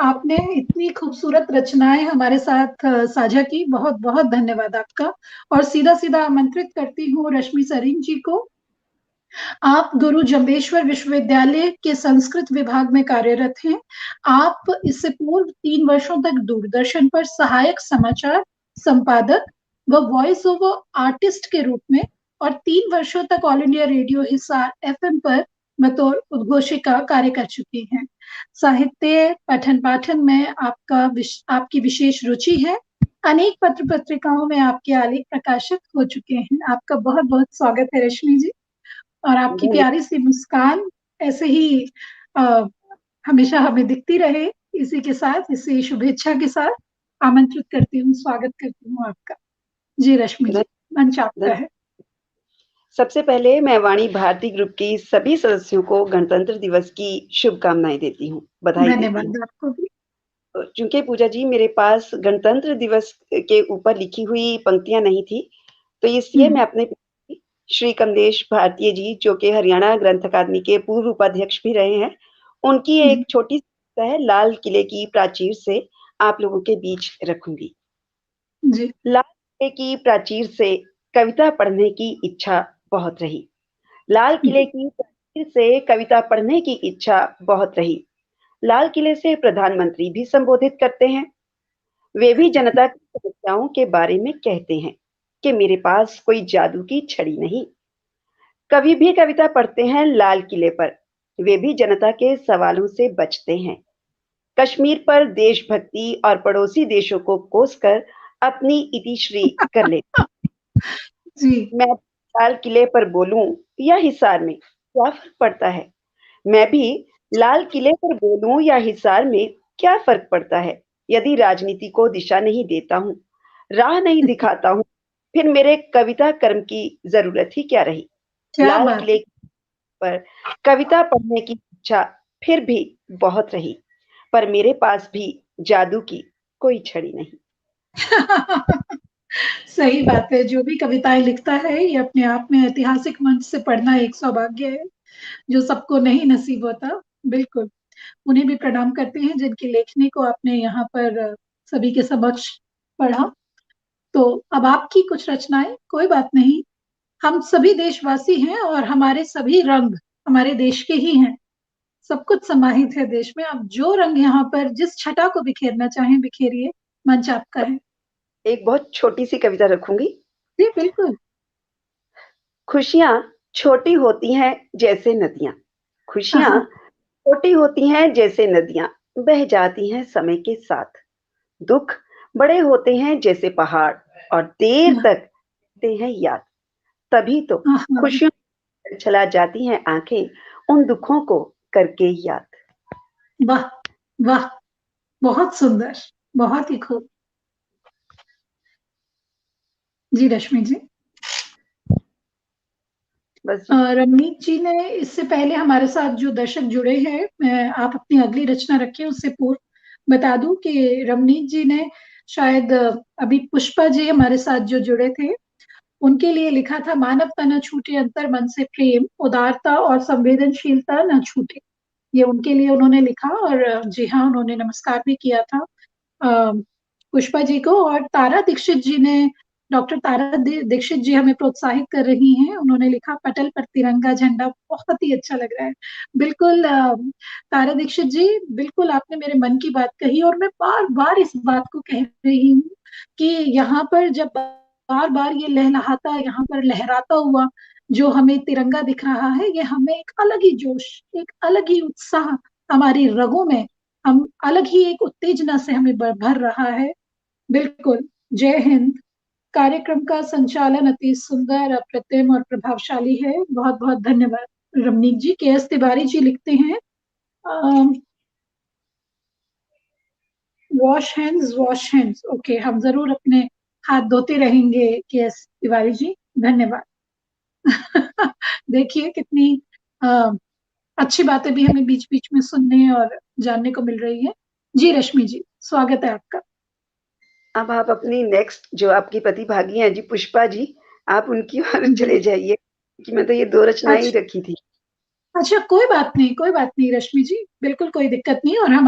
आपने इतनी खूबसूरत रचनाएं हमारे साथ साझा की। बहुत बहुत धन्यवाद आपका। और सीधा सीधा आमंत्रित करती हूँ रश्मि सरीन जी को। आप गुरु जम्बेश्वर विश्वविद्यालय के संस्कृत विभाग में कार्यरत हैं। आप इससे पूर्व 3 वर्षों तक दूरदर्शन पर सहायक समाचार संपादक व वॉइस ओवर आर्टिस्ट के रूप में और 3 वर्षों तक all India radio Hisar FM पर बतौर उद्घोषिका कार्य कर चुकी हैं। साहित्य पठन पाठन में आपकी विशेष रुचि है। अनेक पत्र पत्रिकाओं में आपके आलेख प्रकाशित हो चुके हैं। आपका बहुत बहुत स्वागत है रश्मि जी। और आपकी धन्य प्यारी सी मुस्कान ऐसे ही अ, हमेशा हमें दिखती रहे। इसी के साथ, इसी शुभेच्छा के साथ आमंत्रित करती हूँ, स्वागत करती हूँ आपका। जी रश्मि जी, मंच आपका धन्य है। सबसे पहले मैं वाणी भारती ग्रुप की सभी सदस्यों को गणतंत्र दिवस की शुभकामनाएं देती हूँ, बधाई देती हूँ। धन्यवाद आपको भी। चूंकि पूजा जी मेरे पास गणतंत्र दिवस के ऊपर लिखी हुई पंक्तियां नहीं थी, तो इसलिए मैं अपने पिताजी श्री कमलेश भारतीय जी, जो कि हरियाणा ग्रंथ अकादमी के पूर्व उपाध्यक्ष भी रहे हैं, उनकी हम्म, एक छोटी सी है लाल किले की प्राचीर से आप लोगों के बीच रखूंगी। जी। लाल किले की प्राचीर से कविता पढ़ने की इच्छा बहुत रही। लाल किले की प्राचीर से कविता पढ़ने की इच्छा बहुत रही। लाल किले से प्रधानमंत्री भी संबोधित करते हैं। वे भी जनता की समस्याओं के बारे में कहते हैं कि मेरे पास कोई जादू की छड़ी नहीं। कवि भी कविता पढ़ते हैं लाल किले पर। वे भी जनता के सवालों से बचते हैं। कश्मीर पर देशभक्ति और पड़ोसी देशों को कोसकर अपनी इतिश्री कर लेते। जी। मैं लाल किले पर बोलूं या हिसार में, क्या फर्क पड़ता है? मैं भी लाल किले पर बोलूं या हिसार में, क्या फर्क पड़ता है? यदि राजनीति को दिशा नहीं देता हूं, राह नहीं दिखाता हूं, फिर मेरे कविता कर्म की जरूरत ही क्या रही? क्या लाल बात किले पर कविता पढ़ने की इच्छा फिर भी बहुत रही, पर मेरे पास भी जादू की कोई छड़ी नहीं। है। सही बात है। जो भी कविताएं लिखता है ये अपने आप में ऐतिहासिक मंच से पढ़ना एक सौभाग्य है, जो सबको नहीं नसीब होता। बिल्कुल। उन्हें भी प्रणाम करते हैं जिनकी लेखनी को आपने यहाँ पर सभी के समक्ष पढ़ा। तो अब आपकी कुछ रचनाएं, कोई बात नहीं। हम सभी देशवासी हैं और हमारे सभी रंग हमारे देश के ही हैं। सब कुछ समाहित है देश में। आप जो रंग यहाँ पर जिस छटा को बिखेरना चाहें बिखेरिए। मंच आपका है। एक बहुत छोटी सी कविता रखूंगी। जी बिल्कुल। खुशियां छोटी होती हैं जैसे नदियां। खुशियां हाँ। छोटी होती हैं जैसे नदियां, बह जाती हैं समय के साथ। दुख बड़े होते हैं जैसे पहाड़, और देर हाँ। तक रहते हैं याद। तभी तो हाँ। हाँ। खुशियों में चला जाती हैं आंखें, उन दुखों को करके याद। वाह वाह, बहुत सुंदर, बहुत ही खूब। जी रश्मि जी। बस जी। रवनीत जी ने इससे पहले हमारे साथ जो दर्शक जुड़े हैं, मैं आप अपनी अगली रचना रखें उससे पूर्व बता दूं कि रवनीत जी ने शायद अभी पुष्पा जी हमारे साथ जो जुड़े थे उनके लिए लिखा था, मानवता न छूटे अंतर मन से प्रेम, उदारता और संवेदनशीलता न छूटे। ये उनके लिए उन्होंने लिखा। और जी हाँ, उन्होंने नमस्कार भी किया था अ, पुष्पा जी को। और तारा दीक्षित जी ने, डॉक्टर तारा दीक्षित जी हमें प्रोत्साहित कर रही हैं। उन्होंने लिखा, पटल पर तिरंगा झंडा बहुत ही अच्छा लग रहा है। बिल्कुल तारा दीक्षित जी, बिल्कुल आपने मेरे मन की बात कही। और मैं बार बार इस बात को कह रही हूँ कि यहाँ पर जब बार बार ये लहलहाता, यहाँ पर लहराता हुआ जो हमें तिरंगा दिख रहा है, ये हमें एक अलग ही जोश, एक अलग ही उत्साह हमारी रगों में, हम अलग ही एक उत्तेजना से हमें भर रहा है। बिल्कुल। जय हिंद। कार्यक्रम का संचालन अति सुंदर, अप्रतिम और प्रभावशाली है। बहुत बहुत धन्यवाद रमनीक जी। के एस तिवारी जी लिखते हैं, wash hands wash hands. Okay, हम जरूर अपने हाथ धोते रहेंगे के एस तिवारी जी। धन्यवाद। देखिए कितनी अ, अच्छी बातें भी हमें बीच बीच में सुनने और जानने को मिल रही है। जी रश्मि जी, स्वागत है आपका। अब आप अपनी नेक्स्ट जो आपकी प्रतिभागी हैं जी, पुष्पा जी, आप उनकी ओर जी। चले जाइए, कि मैं तो ये 2 रचनाएं ही अच्छा। रखी थी। अच्छा, कोई बात नहीं, कोई बात नहीं रश्मि जी, बिल्कुल कोई दिक्कत नहीं। और हम